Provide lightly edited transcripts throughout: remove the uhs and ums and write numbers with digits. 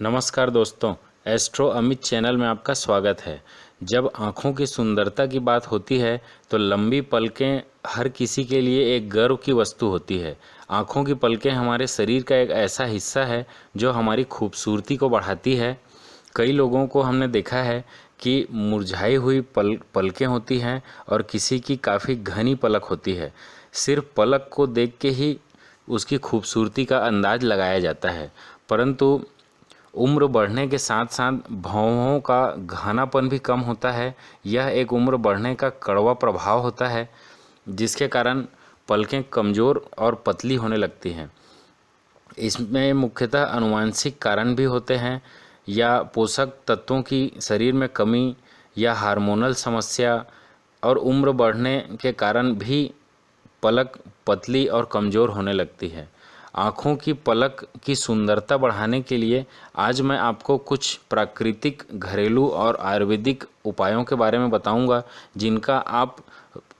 नमस्कार दोस्तों, astro Amit channel में आपका स्वागत है। जब आँखों की सुंदरता की बात होती है तो लंबी पलकें हर किसी के लिए एक गर्व की वस्तु होती है। आँखों की पलकें हमारे शरीर का एक ऐसा हिस्सा है जो हमारी खूबसूरती को बढ़ाती है। कई लोगों को हमने देखा है कि मुरझाई हुई पलकें होती हैं और किसी की काफ़ी घनी पलक होती है। सिर्फ पलक को देख के ही उसकी खूबसूरती का अंदाज़ लगाया जाता है, परंतु उम्र बढ़ने के साथ साथ भौहों का घनापन भी कम होता है। यह एक उम्र बढ़ने का कड़वा प्रभाव होता है जिसके कारण पलकें कमज़ोर और पतली होने लगती हैं। इसमें मुख्यतः आनुवंशिक कारण भी होते हैं या पोषक तत्वों की शरीर में कमी या हार्मोनल समस्या और उम्र बढ़ने के कारण भी पलक पतली और कमज़ोर होने लगती है। आँखों की पलक की सुंदरता बढ़ाने के लिए आज मैं आपको कुछ प्राकृतिक घरेलू और आयुर्वेदिक उपायों के बारे में बताऊंगा, जिनका आप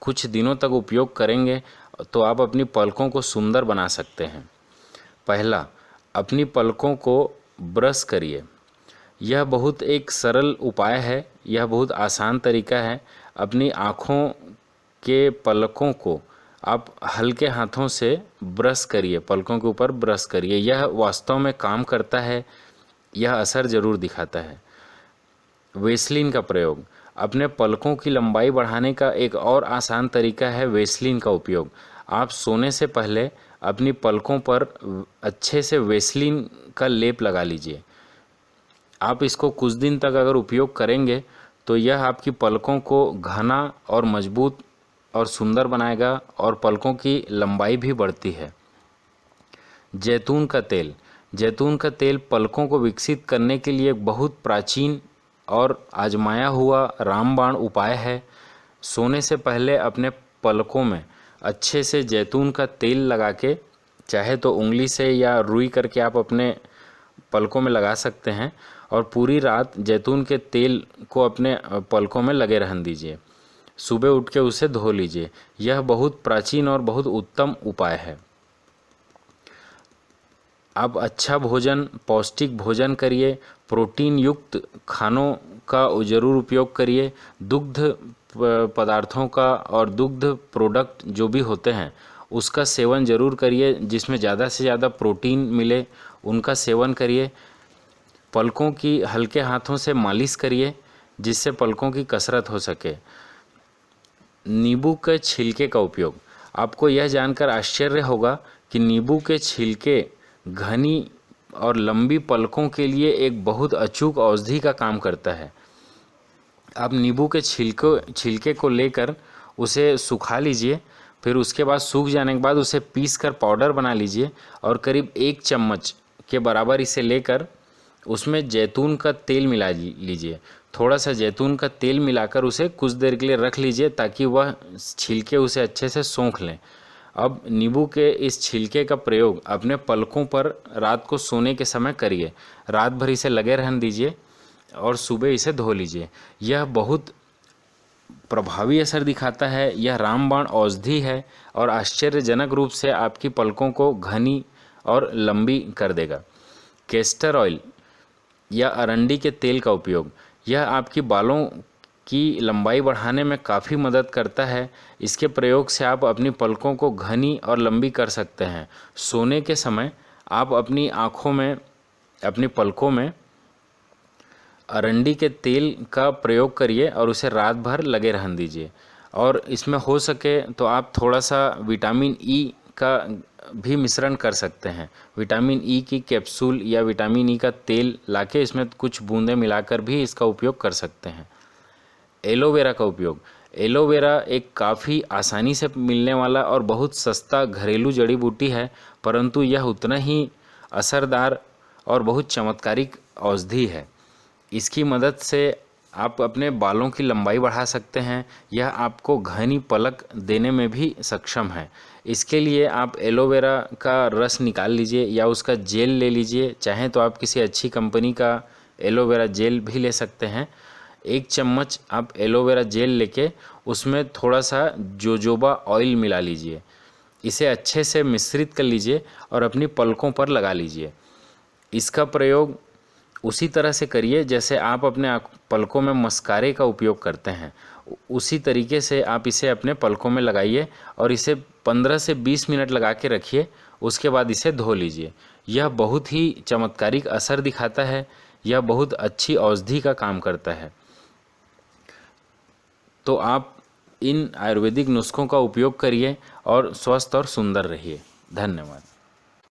कुछ दिनों तक उपयोग करेंगे तो आप अपनी पलकों को सुंदर बना सकते हैं। पहला, अपनी पलकों को ब्रश करिए। यह बहुत एक सरल उपाय है, यह बहुत आसान तरीका है। अपनी आँखों के पलकों को आप हल्के हाथों से ब्रश करिए, पलकों के ऊपर ब्रश करिए। यह वास्तव में काम करता है, यह असर ज़रूर दिखाता है। वेसलिन का प्रयोग, अपने पलकों की लंबाई बढ़ाने का एक और आसान तरीका है वेसलिन का उपयोग। आप सोने से पहले अपनी पलकों पर अच्छे से वेसलिन का लेप लगा लीजिए। आप इसको कुछ दिन तक अगर उपयोग करेंगे तो यह आपकी पलकों को घना और मजबूत और सुंदर बनाएगा और पलकों की लंबाई भी बढ़ती है। जैतून का तेल, जैतून का तेल पलकों को विकसित करने के लिए एक बहुत प्राचीन और आजमाया हुआ रामबाण उपाय है। सोने से पहले अपने पलकों में अच्छे से जैतून का तेल लगा के, चाहे तो उंगली से या रुई करके आप अपने पलकों में लगा सकते हैं और पूरी रात जैतून के तेल को अपने पलकों में लगे रहने दीजिए। सुबह उठ के उसे धो लीजिए। यह बहुत प्राचीन और बहुत उत्तम उपाय है। आप अच्छा भोजन, पौष्टिक भोजन करिए, प्रोटीन युक्त खानों का ज़रूर उपयोग करिए। दुग्ध पदार्थों का और दुग्ध प्रोडक्ट जो भी होते हैं उसका सेवन ज़रूर करिए, जिसमें ज़्यादा से ज़्यादा प्रोटीन मिले उनका सेवन करिए। पलकों की हल्के हाथों से मालिश करिए जिससे पलकों की कसरत हो सके। नींबू के छिलके का उपयोग, आपको यह जानकर आश्चर्य होगा कि नींबू के छिलके घनी और लंबी पलकों के लिए एक बहुत अचूक औषधि का काम करता है। आप नींबू के छिलके को लेकर उसे सुखा लीजिए, फिर उसके बाद सूख जाने के बाद उसे पीस कर पाउडर बना लीजिए और करीब 1 चम्मच के बराबर इसे लेकर उसमें जैतून का तेल मिला लीजिए। थोड़ा सा जैतून का तेल मिलाकर उसे कुछ देर के लिए रख लीजिए ताकि वह छिलके उसे अच्छे से सोख लें। अब नींबू के इस छिलके का प्रयोग अपने पलकों पर रात को सोने के समय करिए। रात भर इसे लगे रहने दीजिए और सुबह इसे धो लीजिए। यह बहुत प्रभावी असर दिखाता है। यह रामबाण औषधि है और आश्चर्यजनक रूप से आपकी पलकों को घनी और लंबी कर देगा। कैस्टर ऑयल या अरंडी के तेल का उपयोग, यह आपकी बालों की लंबाई बढ़ाने में काफ़ी मदद करता है। इसके प्रयोग से आप अपनी पलकों को घनी और लंबी कर सकते हैं। सोने के समय आप अपनी आँखों में, अपनी पलकों में अरंडी के तेल का प्रयोग करिए और उसे रात भर लगे रहने दीजिए। और इसमें हो सके तो आप थोड़ा सा विटामिन ई का भी मिश्रण कर सकते हैं। विटामिन ई की कैप्सूल या विटामिन ई का तेल लाके इसमें कुछ बूंदें मिलाकर भी इसका उपयोग कर सकते हैं। एलोवेरा का उपयोग, एलोवेरा एक काफ़ी आसानी से मिलने वाला और बहुत सस्ता घरेलू जड़ी बूटी है, परंतु यह उतना ही असरदार और बहुत चमत्कारिक औषधि है। इसकी मदद से आप अपने बालों की लंबाई बढ़ा सकते हैं। यह आपको घनी पलक देने में भी सक्षम है। इसके लिए आप एलोवेरा का रस निकाल लीजिए या उसका जेल ले लीजिए। चाहें तो आप किसी अच्छी कंपनी का एलोवेरा जेल भी ले सकते हैं। 1 चम्मच आप एलोवेरा जेल लेके उसमें थोड़ा सा जोजोबा ऑयल मिला लीजिए। इसे अच्छे से मिश्रित कर लीजिए और अपनी पलकों पर लगा लीजिए। इसका प्रयोग उसी तरह से करिए जैसे आप अपने पलकों में मस्कारे का उपयोग करते हैं। उसी तरीके से आप इसे अपने पलकों में लगाइए और इसे 15 से 20 मिनट लगा के रखिए। उसके बाद इसे धो लीजिए। यह बहुत ही चमत्कारिक असर दिखाता है। यह बहुत अच्छी औषधि का काम करता है। तो आप इन आयुर्वेदिक नुस्खों का उपयोग करिए और स्वस्थ और सुंदर रहिए। धन्यवाद।